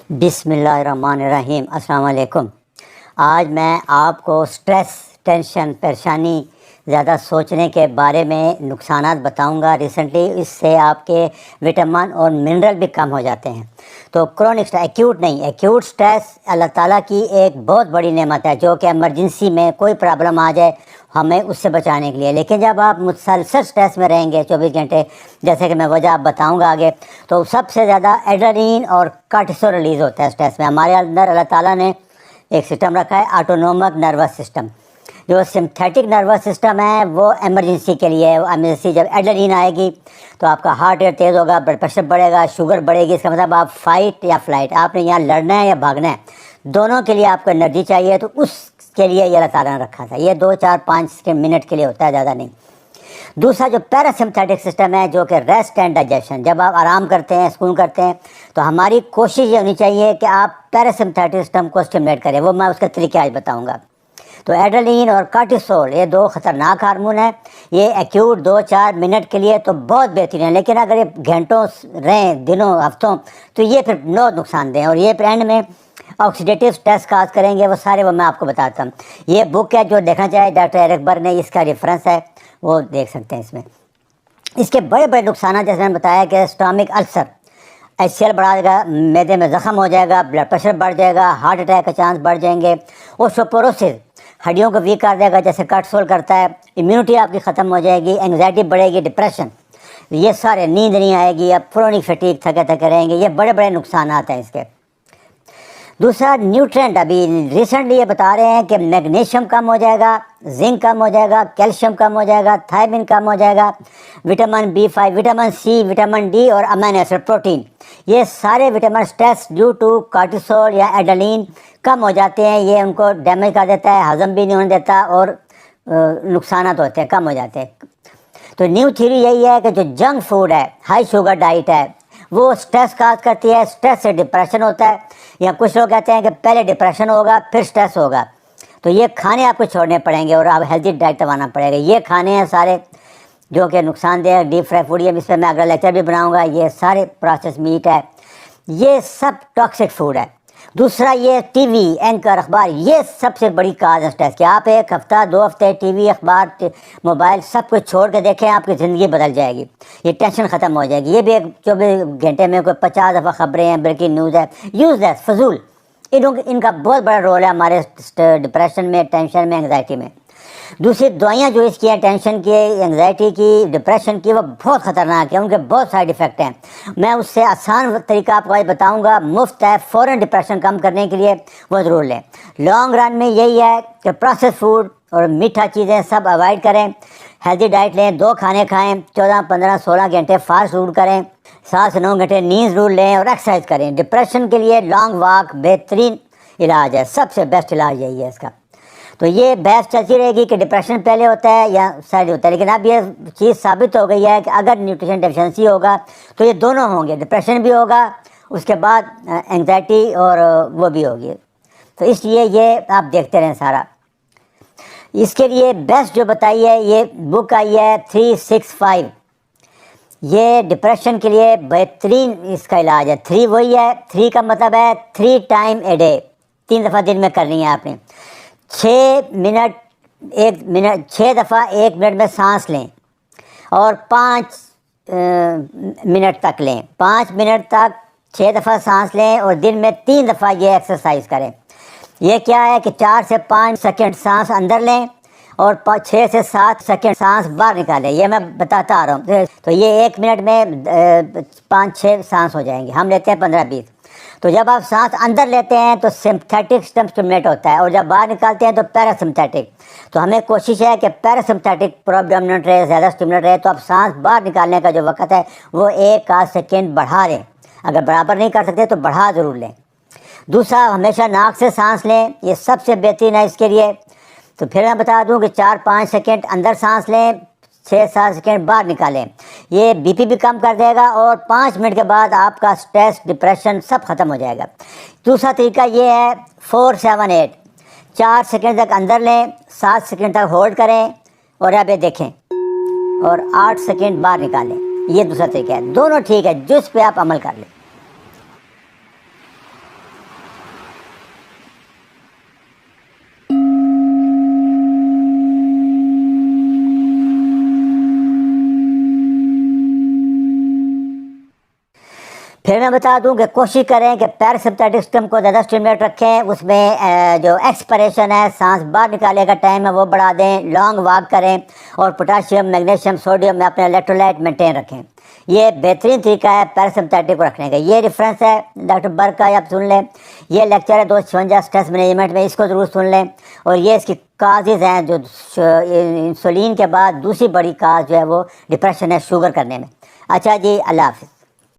بسم اللہ الرحمن الرحیم۔ السلام علیکم۔ آج میں آپ کو سٹریس، ٹینشن، پریشانی، زیادہ سوچنے کے بارے میں نقصانات بتاؤں گا۔ ریسنٹلی اس سے آپ کے وٹامن اور منرل بھی کم ہو جاتے ہیں۔ تو کرونک ایکیوٹ نہیں، ایکیوٹ سٹریس اللہ تعالیٰ کی ایک بہت بڑی نعمت ہے جو کہ ایمرجنسی میں کوئی پرابلم آ جائے ہمیں اس سے بچانے کے لیے۔ لیکن جب آپ مسلسل سٹریس میں رہیں گے 24 گھنٹے، جیسے کہ میں وجہ آپ بتاؤں گا آگے، تو سب سے زیادہ ایڈرینالین اور کارٹیسول ریلیز ہوتا ہے سٹریس میں۔ ہمارے اندر اللہ تعالیٰ نے ایک سسٹم رکھا ہے، آٹونومک نروس سسٹم۔ جو سمتھیٹک نروس سسٹم ہے وہ ایمرجنسی کے لیے ہے۔ ایمرجنسی جب ایڈرینالین آئے گی تو آپ کا ہارٹ ریٹ تیز ہوگا، بلڈ پریشر بڑھے گا، شوگر بڑھے گی۔ اس کا مطلب آپ فائٹ یا فلائٹ، آپ نے یہاں لڑنا ہے یا بھاگنا ہے، دونوں کے لیے آپ کو انرجی چاہیے۔ تو اس کے لیے یہ اللہ تعالیٰ نے رکھا تھا۔ یہ 2 4 5 منٹ کے لیے ہوتا ہے، زیادہ نہیں۔ دوسرا جو پیراسمتھیٹک سسٹم ہے جو کہ ریسٹ اینڈ ڈائجیشن، جب آپ آرام کرتے ہیں، سکون کرتے ہیں، تو ہماری کوشش یہ ہونی چاہیے کہ آپ پیراسمتھیٹک سسٹم کو اسٹیمولیٹ کریں۔ وہ میں اس کا طریقہ آج بتاؤں گا۔ تو ایڈرینالین اور کارٹیسول یہ 2 خطرناک ہارمون ہیں۔ یہ ایکیوٹ 2 4 منٹ کے لیے تو بہت بہترین ہے، لیکن اگر یہ گھنٹوں رہیں، دنوں، ہفتوں، تو یہ پھر بہت نقصان دہ ہیں، اور یہ پھر اینڈ میں آکسیڈیٹیو سٹریس کاز کریں گے۔ وہ سارے وہ میں آپ کو بتاتا ہوں۔ یہ بک ہے، جو دیکھنا چاہے ڈاکٹر ایرک برگ نے، اس کا ریفرنس ہے، وہ دیکھ سکتے ہیں۔ اس میں اس کے بڑے بڑے نقصانات جیسے میں نے بتایا کہ اسٹامک السر، HCl بڑھا دے گا، معدے میں زخم ہو جائے گا، بلڈ پریشر بڑھ جائے گا، ہارٹ اٹیک کا چانس بڑھ جائیں گے، اوسٹوپوروسس ہڈیوں کو ویک کر دے گا جیسے کارٹیسول کرتا ہے، امیونٹی آپ کی ختم ہو جائے گی، انگزائٹی بڑھے گی، ڈپریشن، یہ سارے، نیند نہیں آئے گی، اب کرونک فٹیگ، تھکے تھکے رہیں گے۔ یہ بڑے بڑے نقصانات ہیں اس کے۔ دوسرا نیوٹرینٹ، ابھی ریسنٹلی یہ بتا رہے ہیں کہ میگنیشیم کم ہو جائے گا، زنک کم ہو جائے گا، کیلشیم کم ہو جائے گا، تھائمین کم ہو جائے گا، vitamin B5، vitamin C، vitamin D اور امینو ایسڈ، پروٹین، یہ سارے vitamin stress due to cortisol یا ایڈرینالین کم ہو جاتے ہیں۔ یہ ان کو ڈیمیج کر دیتا ہے، ہضم بھی نہیں ہونے دیتا، اور نقصانات ہوتے ہیں، کم ہو جاتے ہیں۔ تو نیو تھیوری یہی ہے کہ جو جنک فوڈ ہے، ہائی شوگر ڈائٹ ہے، وہ سٹریس کاز کرتی ہے۔ سٹریس سے ڈپریشن ہوتا ہے، یا کچھ لوگ کہتے ہیں کہ پہلے ڈپریشن ہوگا پھر سٹریس ہوگا۔ تو یہ کھانے آپ کو چھوڑنے پڑیں گے اور آپ ہیلتھی ڈائٹ بنانا پڑے گا۔ یہ کھانے ہیں سارے جو کہ نقصان دہ، ڈیپ فرائی فوڈ، یہ اس پہ میں اگلا لیکچر بھی بناؤں گا۔ یہ سارے پروسیس میٹ ہے، یہ سب ٹاکسک فوڈ ہے۔ دوسرا یہ ٹی وی، اینکر، اخبار، یہ سب سے بڑی کاز ہے سٹریس کی۔ آپ 1 ہفتہ 2 ہفتے ٹی وی، اخبار، موبائل سب کچھ چھوڑ کے دیکھیں، آپ کی زندگی بدل جائے گی، یہ ٹینشن ختم ہو جائے گی۔ یہ بھی 24 گھنٹے میں کوئی 50 دفعہ خبریں ہیں، بریکنگ نیوز ہے، یوز لیس، فضول، ان کا بہت بڑا رول ہے ہمارے ڈپریشن میں، ٹینشن میں، انگزائٹی میں۔ دوسری دوائیاں جو اس کی ہیں، ٹینشن کی، انگزائٹی کی، ڈپریشن کی، وہ بہت خطرناک ہیں، ان کے بہت سائیڈ ایفیکٹ ہیں۔ میں اس سے آسان طریقہ آپ کو آج بتاؤں گا، مفت ہے، فوراً ڈپریشن کم کرنے کے لیے، وہ ضرور لیں۔ لانگ رن میں یہی ہے کہ پروسیس فوڈ اور میٹھا چیزیں سب اوائڈ کریں، ہیلدی ڈائٹ لیں، 2 کھانے کھائیں، 14 15 16 گھنٹے فاسٹ فوڈ کریں، 7 سے 9 گھنٹے نیند ضرور لیں، اور ایکسرسائز کریں۔ ڈپریشن کے لیے لانگ واک بہترین علاج ہے، سب سے بیسٹ علاج یہی ہے اس کا۔ تو یہ بحث چلتی رہے گی کہ ڈپریشن پہلے ہوتا ہے یا سائڈ ہوتا ہے، لیکن اب یہ چیز ثابت ہو گئی ہے کہ اگر نیوٹریشن ڈیفیشنسی ہوگا تو یہ دونوں ہوں گے، ڈپریشن بھی ہوگا، اس کے بعد انگزائٹی اور وہ بھی ہوگی۔ تو اس لیے یہ آپ دیکھتے رہیں سارا۔ اس کے لیے بیسٹ جو بتائی ہے، یہ بک آئی ہے 365، یہ ڈپریشن کے لیے بہترین اس کا علاج ہے۔ 3 وہی ہے، 3 کا مطلب ہے 3 ٹائم اے ڈے، 3 دفعہ دن میں کرنی ہے آپ نے۔ 6 دفعہ 1 منٹ میں سانس لیں، اور 5 منٹ تک لیں، 5 منٹ تک 6 دفعہ سانس لیں، اور دن میں 3 دفعہ یہ ایکسرسائز کریں۔ یہ کیا ہے کہ 4 سے 5 سیکنڈ سانس اندر لیں، اور 6 سے 7 سیکنڈ سانس باہر نکالیں۔ یہ میں بتاتا آ رہا ہوں۔ تو یہ 1 منٹ میں 5 6 سانس ہو جائیں گے، ہم لیتے ہیں 15 20۔ تو جب آپ سانس اندر لیتے ہیں تو سمتھیٹک سسٹم سٹیمولیٹ ہوتا ہے، اور جب باہر نکالتے ہیں تو پیراسمتھیٹک۔ تو ہمیں کوشش ہے کہ پیراسمتھیٹک پروڈومیننٹ رہے، زیادہ سٹیمولیٹ رہے۔ تو آپ سانس باہر نکالنے کا جو وقت ہے وہ 1 آدھ سیکنڈ بڑھا لیں، اگر برابر نہیں کر سکتے تو بڑھا ضرور لیں۔ دوسرا، ہمیشہ ناک سے سانس لیں، یہ سب سے بہترین ہے اس کے لیے۔ تو پھر میں بتا دوں کہ 4 5 سیکنڈ اندر سانس لیں، 6 7 سیکنڈ باہر نکالیں، یہ بی پی بھی کم کر دے گا، اور 5 منٹ کے بعد آپ کا سٹریس، ڈپریشن سب ختم ہو جائے گا۔ دوسرا طریقہ یہ ہے 4 7 8، 4 سیکنڈ تک اندر لیں، 7 سیکنڈ تک ہولڈ کریں، اور اب یہ دیکھیں، اور 8 سیکنڈ باہر نکالیں۔ یہ دوسرا طریقہ ہے، دونوں ٹھیک ہے، جس پہ آپ عمل کر لیں۔ پھر میں بتا دوں کہ کوشش کریں کہ پیراسمپتھیٹک سسٹم کو زیادہ اسٹیمولیٹ رکھیں، اس میں جو ایکسپریشن ہے، سانس باہر نکالنے کا ٹائم ہے وہ بڑھا دیں، لانگ واک کریں، اور پوٹاشیم، میگنیشیم، سوڈیم میں اپنے الیکٹرولائٹ مینٹین رکھیں۔ یہ بہترین طریقہ ہے پیراسمپتھیٹک کو رکھنے کا۔ یہ ریفرنس ہے ڈاکٹر برک کا، آپ سن لیں۔ یہ لیکچر ہے 256 اسٹریس مینجمنٹ میں، اس کو ضرور سن لیں۔ اور یہ اس کی کازز ہیں جو انسولین کے بعد دوسری بڑی کاز جو ہے وہ ڈپریشن ہے، شوگر کرنے میں۔ اچھا جی، اللہ حافظ۔